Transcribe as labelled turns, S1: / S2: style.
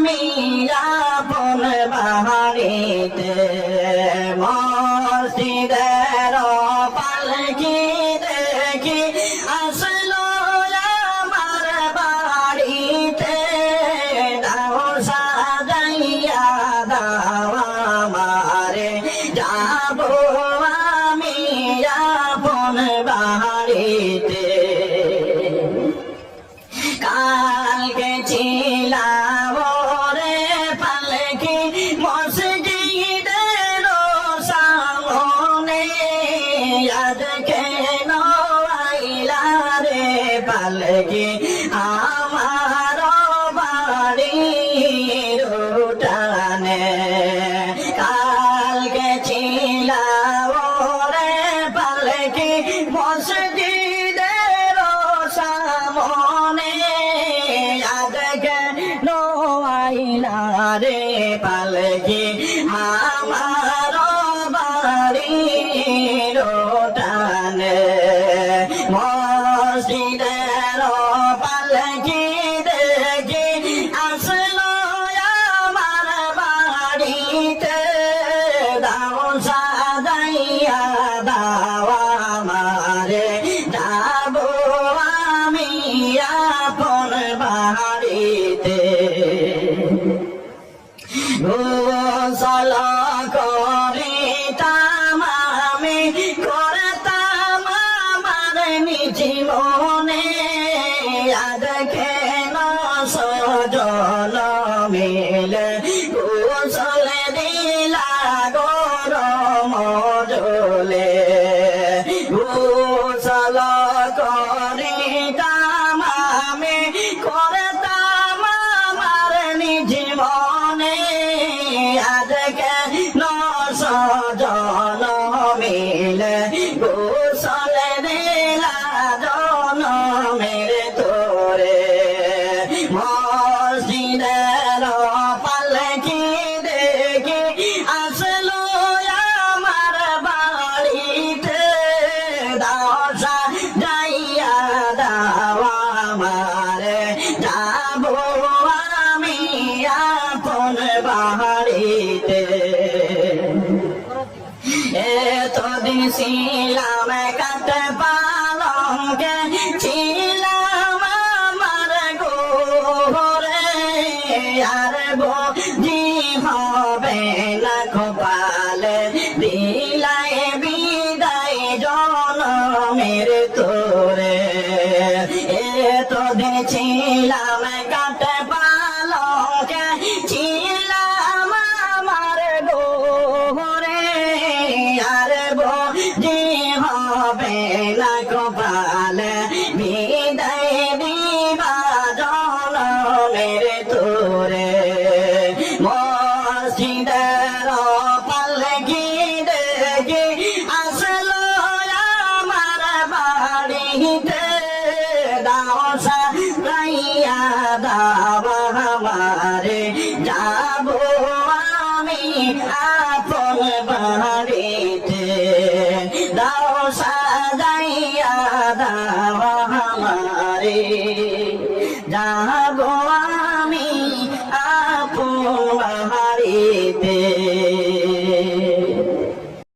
S1: আমি আপন বাড়িতে মসজিদের পালকি দেখি আসলো আমার বাড়িতে দাও সাজাইয়া দাও আমারে যাব আমি আপন বাড়িতে কালকে ছিলাম রে পালকি মসজিদের সামনে আজ কেন আইলা রে পালকি আমার বাড়ির উঠানে কালকে ছিলাম রে পালকি মসজিদের সামনে আজ কেন আইলা রে পালকি আমার বাড়ির উঠানে মসজিদের পালকি দেখি আসলো আমার বাড়িতে দাও সাজাইয়া দাও আমারে যাব আমি আপন বাড়িতে গোসল করিতাম আমি করতাম আমার জীবনে আজ কেন সজন মিলে গোসল দিলা গরম জলে গোসল করিতাম আমি করতাম আমার জীবনে আজ কেন সজন মিলে গোসল দিলা জনমের তোরে মসজিদের পালকি দেখি আসলো আমার বাড়িতে দাও সাজাইয়া দাও আমারে যাব আমি আপন বাড়িতে এতদিন ছিলাম কাঠ পালঙ্কে ছিলাম আমার গোরে আর জি হবে না কপালে দিলাই বিদায় জনমের তোরে এতদিন ছিলাম কাঠ পালঙ্কে ছিলাম আমার গোরে আর জি হবে না কপালে বিদায় দিবা জনমের তোরে মসজিদের পালকি দেখি আসলো আমার বাড়িতে দাও সাজাইয়া দাও আমারে যাব আমি আপন বাড়িতে দাও সাজাইয়া দাও আমারে